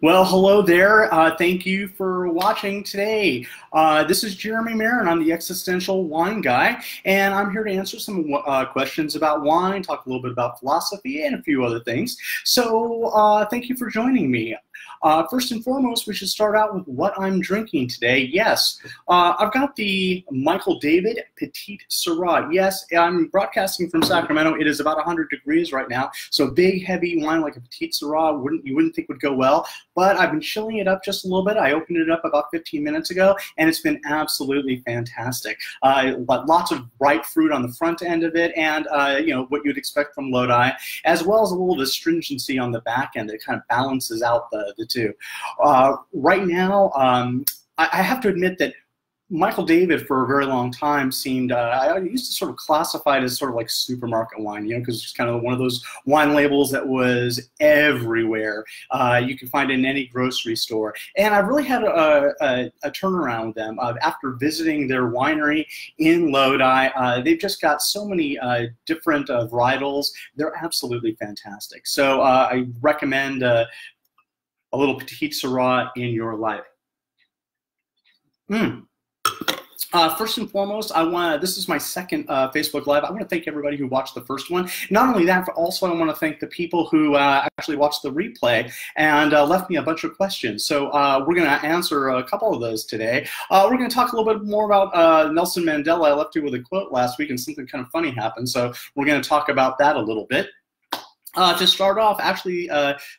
Well, hello there. Thank you for watching today. This is Jeremy Marin. I'm the Existential Wine Guy, and I'm here to answer some questions about wine, talk a little bit about philosophy, and a few other things. So thank you for joining me. First and foremost, we should start out with what I'm drinking today. Yes, I've got the Michael David Petite Syrah. Yes, I'm broadcasting from Sacramento. It is about 100 degrees right now, so big, heavy wine like a Petite Syrah you wouldn't think would go well, but I've been chilling it up just a little bit. I opened it up about 15 minutes ago, and it's been absolutely fantastic. Lots of ripe fruit on the front end of it, and you know, what you'd expect from Lodi, as well as a little astringency on the back end that kind of balances out the two. Right now, I have to admit that Michael David, for a very long time, seemed, I used to sort of classify it as sort of like supermarket wine, you know, because it's kind of one of those wine labels that was everywhere. You can find it in any grocery store. And I've really had a turnaround with them. After visiting their winery in Lodi, they've just got so many different varietals. They're absolutely fantastic. So I recommend a little Petite Syrah in your life. First and foremost, this is my second Facebook Live. I want to thank everybody who watched the first one. Not only that, but also I want to thank the people who actually watched the replay and left me a bunch of questions. So we're going to answer a couple of those today. We're going to talk a little bit more about Nelson Mandela. I left you with a quote last week and something kind of funny happened. So we're going to talk about that a little bit. To start off, actually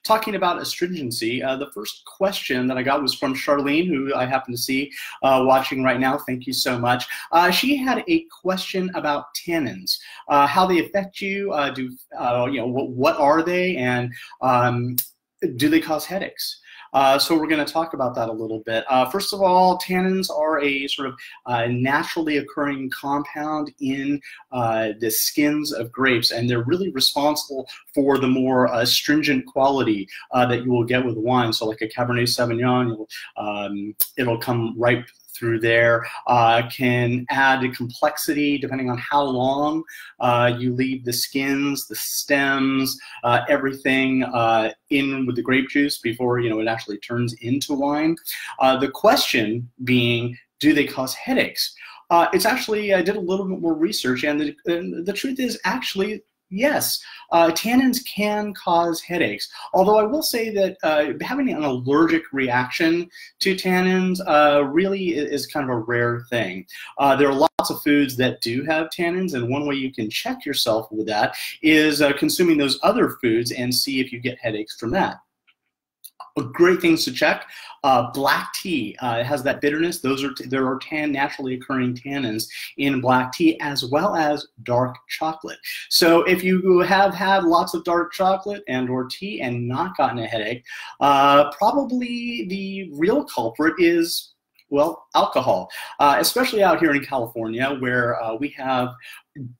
talking about astringency, the first question that I got was from Charlene, who I happen to see watching right now. Thank you so much. She had a question about tannins, how they affect you. You know, what are they, and do they cause headaches? So we're going to talk about that a little bit. First of all, tannins are a sort of naturally occurring compound in the skins of grapes, and they're really responsible for the more astringent quality that you will get with wine. So like a Cabernet Sauvignon, it'll come ripe through there, can add complexity depending on how long you leave the skins, the stems, everything in with the grape juice before, you know, it actually turns into wine. The question being, do they cause headaches? It's actually, I did a little bit more research, and the truth is actually, yes, tannins can cause headaches. Although I will say that having an allergic reaction to tannins really is kind of a rare thing. There are lots of foods that do have tannins, and one way you can check yourself with that is consuming those other foods and see if you get headaches from that. Great things to check. Black tea has that bitterness. There are naturally occurring tannins in black tea, as well as dark chocolate. So if you have had lots of dark chocolate and or tea and not gotten a headache, probably the real culprit is, well, alcohol, especially out here in California, where we have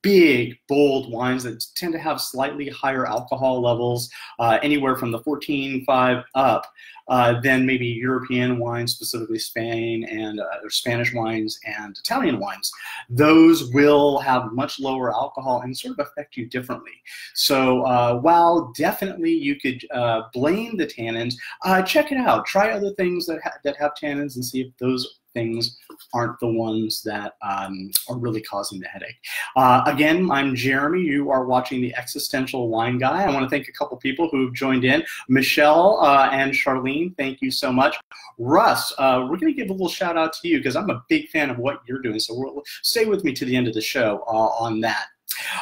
big, bold wines that tend to have slightly higher alcohol levels, anywhere from the 14.5 up, than maybe European wines, specifically Spain and Spanish wines and Italian wines. Those will have much lower alcohol and sort of affect you differently. So while definitely you could blame the tannins, check it out. Try other things that have tannins and see if those things aren't the ones that are really causing the headache. Again, I'm Jeremy. You are watching the Existential Wine Guy. I want to thank a couple people who've joined in. Michelle and Charlene, thank you so much. Russ, we're going to give a little shout out to you because I'm a big fan of what you're doing. So stay with me to the end of the show on that.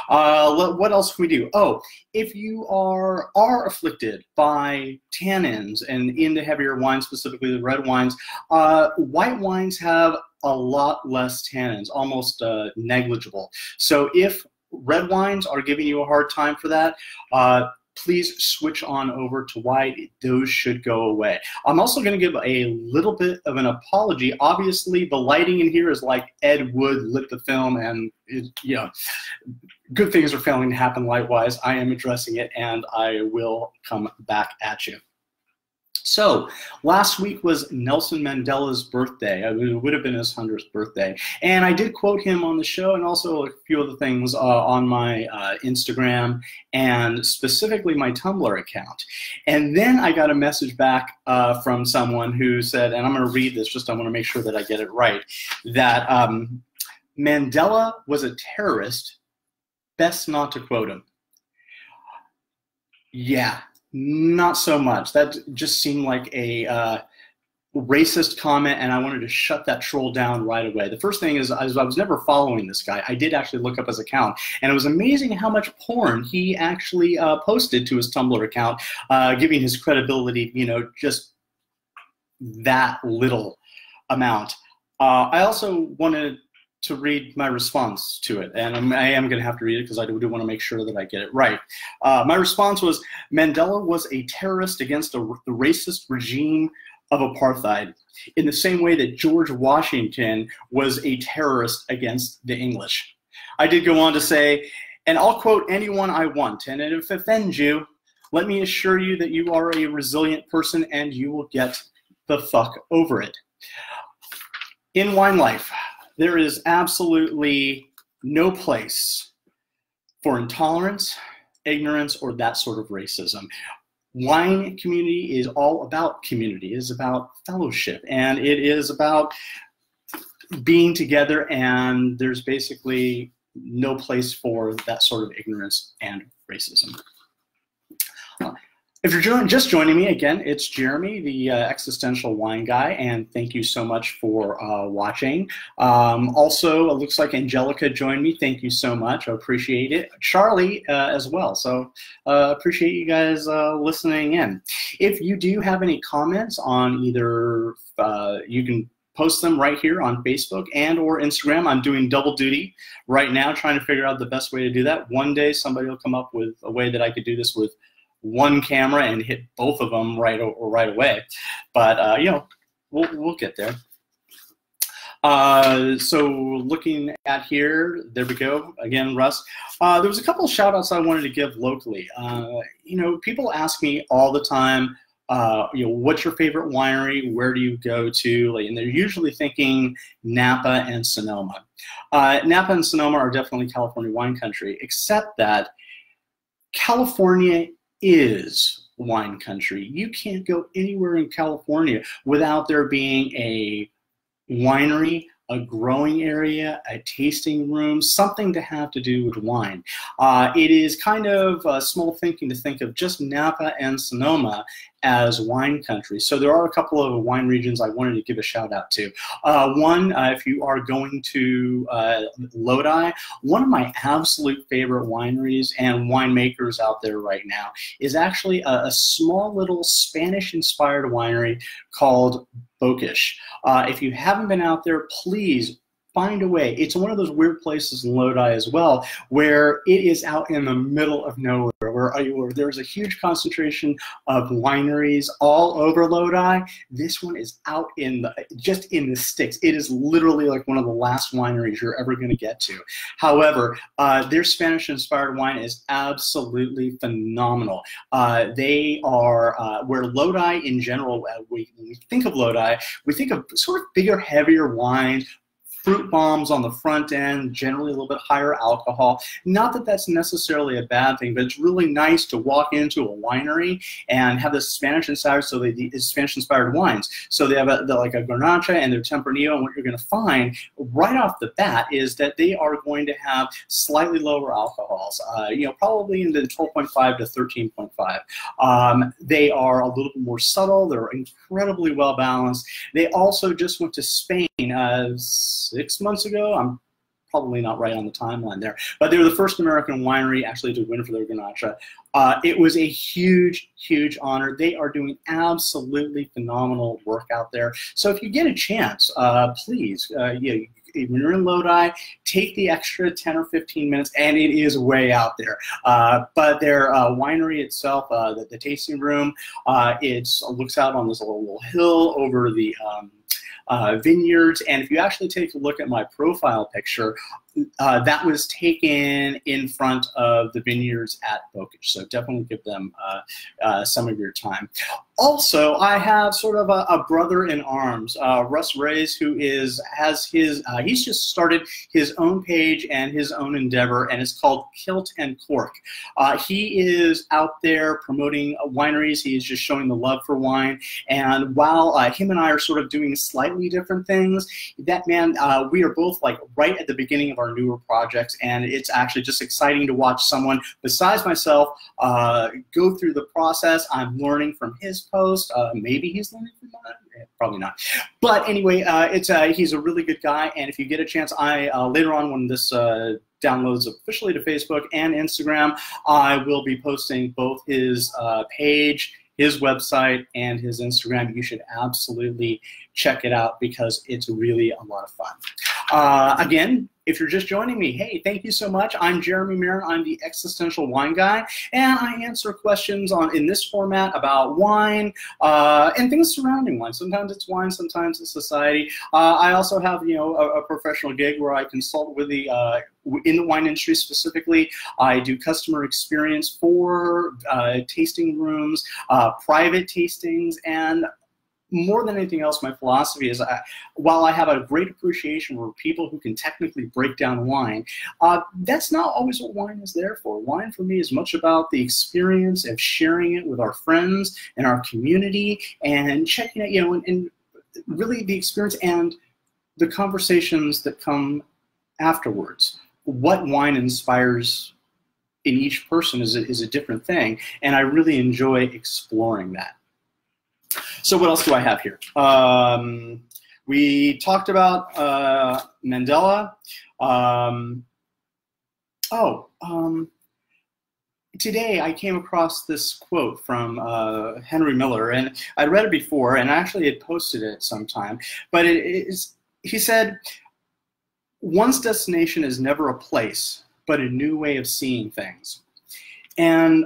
What else can we do? Oh, if you are afflicted by tannins and into heavier wines, specifically the red wines, white wines have a lot less tannins, almost negligible. So if red wines are giving you a hard time for that, please switch on over to white. Those should go away. I'm also going to give a little bit of an apology. Obviously, the lighting in here is like Ed Wood lit the film, and you know, good things are failing to happen light-wise. I am addressing it, and I will come back at you. So last week was Nelson Mandela's birthday. It would have been his 100th birthday. And I did quote him on the show and also a few other things on my Instagram and specifically my Tumblr account. And then I got a message back from someone who said, and I'm going to read this, just I want to make sure that I get it right, that Mandela was a terrorist, best not to quote him. Yeah. Not so much. That just seemed like a racist comment, and I wanted to shut that troll down right away. The first thing is I was never following this guy. I did actually look up his account, and it was amazing how much porn he actually posted to his Tumblr account, giving his credibility, you know, just that little amount. I also wanted to read my response to it, and I am going to have to read it because I do want to make sure that I get it right. My response was, Mandela was a terrorist against the racist regime of apartheid, in the same way that George Washington was a terrorist against the English. I did go on to say, and I'll quote anyone I want, and if it offends you, let me assure you that you are a resilient person and you will get the fuck over it. In wine life, there is absolutely no place for intolerance, ignorance, or that sort of racism. Wine community is all about community. It is about fellowship, and it is about being together, and there's basically no place for that sort of ignorance and racism. If you're just joining me, again, it's Jeremy, the Existential Wine Guy, and thank you so much for watching. Also, it looks like Angelica joined me. Thank you so much. I appreciate it. Charlie as well. So appreciate you guys listening in. If you do have any comments on either, you can post them right here on Facebook and or Instagram. I'm doing double duty right now, trying to figure out the best way to do that. One day somebody will come up with a way that I could do this with one camera and hit both of them right away, but you know, we'll get there. So looking at here, there we go again, Russ. There was a couple of shout outs I wanted to give locally. You know, people ask me all the time, you know, what's your favorite winery? Where do you go to? And they're usually thinking Napa and Sonoma. Napa and Sonoma are definitely California wine country, except that California is wine country. You can't go anywhere in California without there being a winery, a growing area, a tasting room, something to have to do with wine. It is kind of small thinking to think of just Napa and Sonoma as wine country. So there are a couple of wine regions I wanted to give a shout out to. One, if you are going to Lodi, one of my absolute favorite wineries and winemakers out there right now is actually a small little Spanish-inspired winery called Bokish. If you haven't been out there, please find a way. It's one of those weird places in Lodi as well, where it is out in the middle of nowhere, where there's a huge concentration of wineries all over Lodi. This one is out in the, just in the sticks. It is literally like one of the last wineries you're ever going to get to. However, their Spanish-inspired wine is absolutely phenomenal. They are, where Lodi in general, when we think of Lodi, we think of sort of bigger, heavier wines, fruit bombs on the front end, generally a little bit higher alcohol. Not that that's necessarily a bad thing, but it's really nice to walk into a winery and have this Spanish-inspired, so Spanish-inspired wines. So they have like a Garnacha and their Tempranillo, and what you're going to find right off the bat is that they are going to have slightly lower alcohols, you know, probably in the 12.5 to 13.5. They are a little bit more subtle. They're incredibly well balanced. They also just went to Spain 6 months ago. I'm probably not right on the timeline there, but they were the first American winery actually to win for their Garnacha. It was a huge, huge honor. They are doing absolutely phenomenal work out there. So if you get a chance, please, when you're in Lodi, take the extra 10 or 15 minutes, and it is way out there. But their winery itself, the tasting room, it looks out on this little hill over the vineyards, and if you actually take a look at my profile picture, that was taken in front of the vineyards at Bocage. So definitely give them some of your time. Also, I have sort of a brother in arms, Russ Reyes, who he's just started his own page and his own endeavor, and it's called Kilt and Cork. He is out there promoting wineries. He is just showing the love for wine. And while him and I are sort of doing slightly different things, that man, we are both like right at the beginning of our newer projects, and it's actually just exciting to watch someone besides myself go through the process. I'm learning from his post. Maybe he's learning from mine. Probably not. But anyway, he's a really good guy, and if you get a chance, later on when this downloads officially to Facebook and Instagram, I will be posting both his page, his website, and his Instagram. You should absolutely check it out because it's really a lot of fun. Again, if you're just joining me, hey, thank you so much. I'm Jeremy Marin. I'm the Existential Wine Guy, and I answer questions in this format about wine and things surrounding wine. Sometimes it's wine, sometimes it's society. I also have, a professional gig where I consult with in the wine industry specifically. I do customer experience for tasting rooms, private tastings, and more than anything else, my philosophy is, while I have a great appreciation for people who can technically break down wine, that's not always what wine is there for. Wine for me is much about the experience of sharing it with our friends and our community and checking it, and really the experience and the conversations that come afterwards. What wine inspires in each person is a different thing, and I really enjoy exploring that. So what else do I have here? We talked about Mandela. Today I came across this quote from Henry Miller, and I'd read it before, and I actually had posted it sometime. But he said, "One's destination is never a place, but a new way of seeing things." And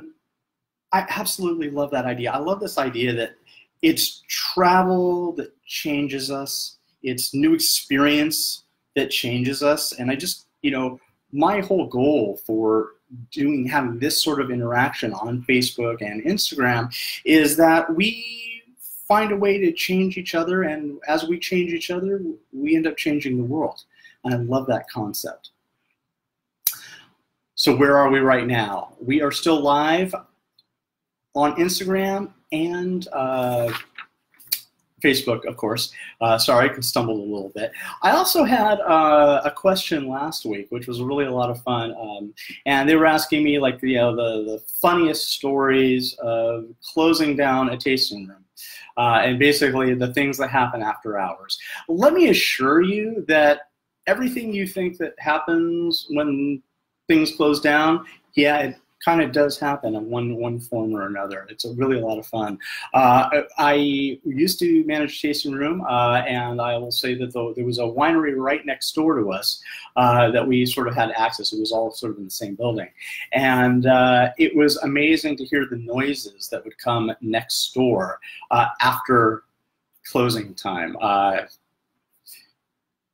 I absolutely love that idea. I love this idea that it's travel that changes us. It's new experience that changes us. And I just, my whole goal for having this sort of interaction on Facebook and Instagram is that we find a way to change each other. And as we change each other, we end up changing the world. And I love that concept. So where are we right now? We are still live on Instagram and Facebook, of course. Sorry, I stumbled a little bit. I also had a question last week, which was really a lot of fun. And they were asking me, like, the funniest stories of closing down a tasting room. And basically the things that happen after hours. Let me assure you that everything you think that happens when things close down, yeah, it kind of does happen in one form or another. It's really a lot of fun. I used to manage a tasting room, and I will say that there was a winery right next door to us that we sort of had access. It was all sort of in the same building. And it was amazing to hear the noises that would come next door after closing time.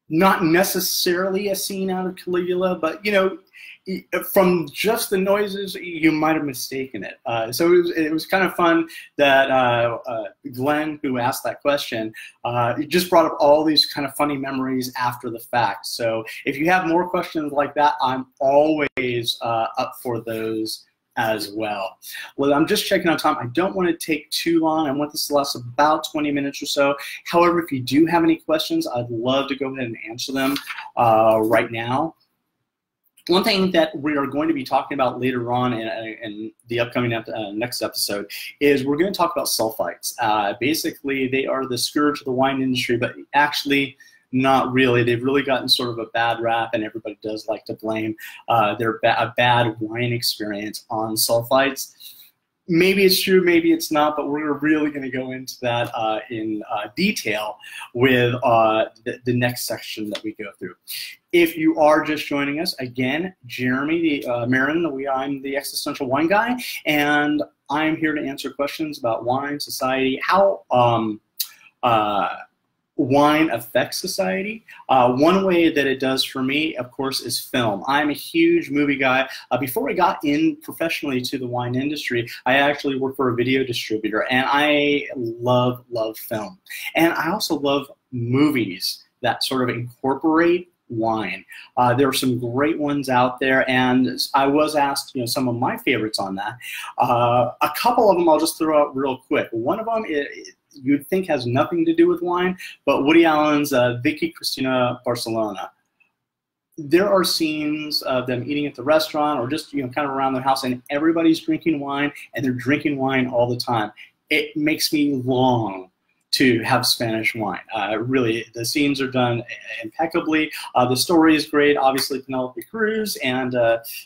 Not necessarily a scene out of Caligula, but, from just the noises, you might have mistaken it. So it was kind of fun that Glenn, who asked that question, just brought up all these kind of funny memories after the fact. So if you have more questions like that, I'm always up for those as well. Well, I'm just checking on time. I don't want to take too long. I want this to last about 20 minutes or so. However, if you do have any questions, I'd love to go ahead and answer them right now. One thing that we are going to be talking about later on in the upcoming next episode is we're going to talk about sulfites. Basically, they are the scourge of the wine industry, but actually not really. They've really gotten sort of a bad rap, and everybody does like to blame a bad wine experience on sulfites. Maybe it's true, maybe it's not, but we're really going to go into that in detail with the next section that we go through. If you are just joining us, again, Jeremy Marin, I'm the Existential Wine Guy, and I'm here to answer questions about wine, society, how wine affects society. One way that it does for me, of course, is film. I'm a huge movie guy. Before I got in professionally to the wine industry, I actually worked for a video distributor, and I love film. And I also love movies that sort of incorporate wine. There are some great ones out there, and I was asked, some of my favorites on that. A couple of them I'll just throw out real quick. One of them you'd think has nothing to do with wine, but Woody Allen's Vicky Cristina Barcelona. There are scenes of them eating at the restaurant or just kind of around their house, and everybody's drinking wine, and they're drinking wine all the time. It makes me long to have Spanish wine. Really, the scenes are done impeccably. The story is great. Obviously, Penelope Cruz and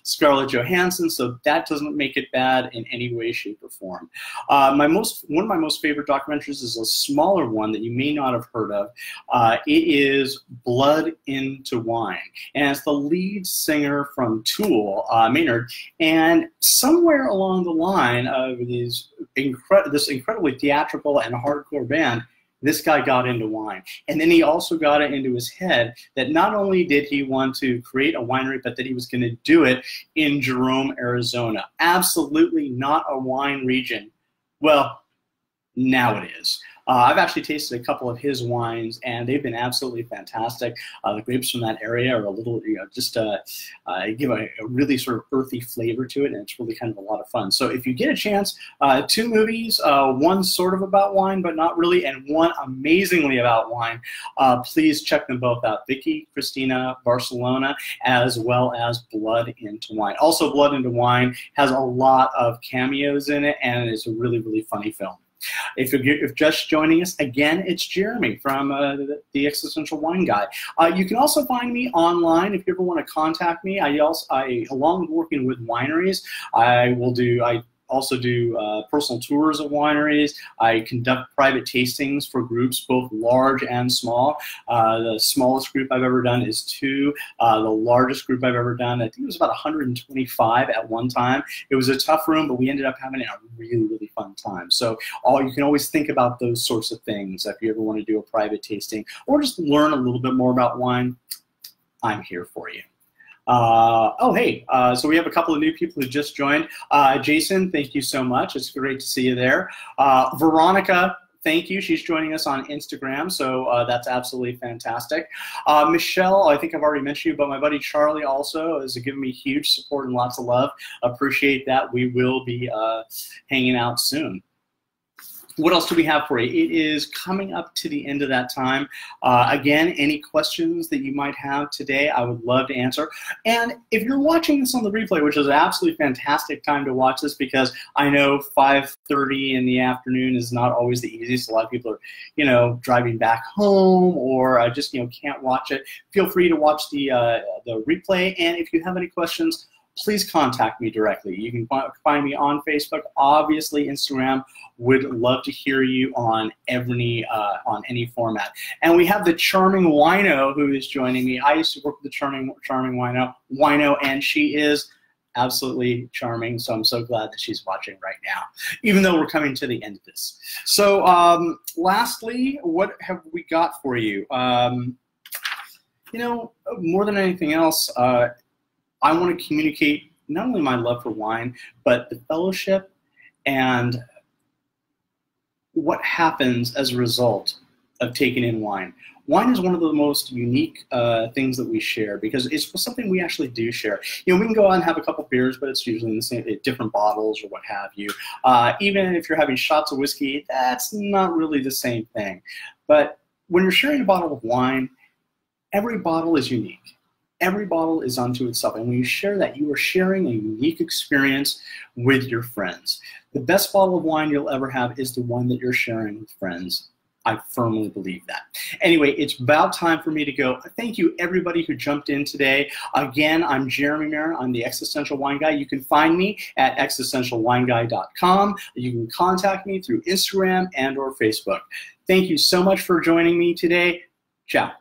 Scarlett Johansson, so that doesn't make it bad in any way, shape, or form. One of my most favorite documentaries is a smaller one that you may not have heard of. It is Blood into Wine, and it's the lead singer from Tool, Maynard, and somewhere along the line of this incredibly theatrical and hardcore band, this guy got into wine. And then he also got it into his head that not only did he want to create a winery, but that he was going to do it in Jerome, Arizona. Absolutely not a wine region. Well, now it is. I've actually tasted a couple of his wines, and they've been absolutely fantastic. The grapes from that area are a little, just give a really sort of earthy flavor to it, and it's really kind of a lot of fun. So if you get a chance, 2 movies, one sort of about wine, but not really, and one amazingly about wine, please check them both out. Vicky Cristina Barcelona, as well as Blood into Wine. Also, Blood into Wine has a lot of cameos in it, and it's a really, really funny film. If you're just joining us, again, it's Jeremy from the Existential Wine Guy. You can also find me online if you ever want to contact me. Along with working with wineries, I also do personal tours of wineries. I conduct private tastings for groups, both large and small. The smallest group I've ever done is 2. The largest group I've ever done, I think it was about 125 at one time. It was a tough room, but we ended up having a really, really fun time. So you can always think about those sorts of things if you ever want to do a private tasting or just learn a little bit more about wine. I'm here for you. So we have a couple of new people who just joined. Jason, thank you so much. It's great to see you there. Veronica, thank you. She's joining us on Instagram, so that's absolutely fantastic. Michelle, I think I've already mentioned you, but my buddy Charlie also is giving me huge support and lots of love. Appreciate that. We will be hanging out soon. What else do we have for you? It is coming up to the end of that time. Again, any questions that you might have today, I would love to answer. And if you're watching this on the replay, which is an absolutely fantastic time to watch this, because I know 5:30 in the afternoon is not always the easiest. A lot of people are, driving back home or just, can't watch it. Feel free to watch the replay. And if you have any questions, please contact me directly. You can find me on Facebook, obviously Instagram. Would love to hear you on any format. And we have the charming Wino who is joining me. I used to work with the charming Wino, and she is absolutely charming. So I'm so glad that she's watching right now, even though we're coming to the end of this. So lastly, what have we got for you? More than anything else, I want to communicate not only my love for wine, but the fellowship and what happens as a result of taking in wine. Wine is one of the most unique things that we share because it's something we actually do share. We can go out and have a couple beers, but it's usually in the same different bottles or what have you. Even if you're having shots of whiskey, that's not really the same thing. But when you're sharing a bottle of wine, every bottle is unique. Every bottle is unto itself, and when you share that, you are sharing a unique experience with your friends. The best bottle of wine you'll ever have is the one that you're sharing with friends. I firmly believe that. Anyway, it's about time for me to go. Thank you, everybody who jumped in today. Again, I'm Jeremy Marin. I'm the Existential Wine Guy. You can find me at existentialwineguy.com. You can contact me through Instagram and or Facebook. Thank you so much for joining me today. Ciao.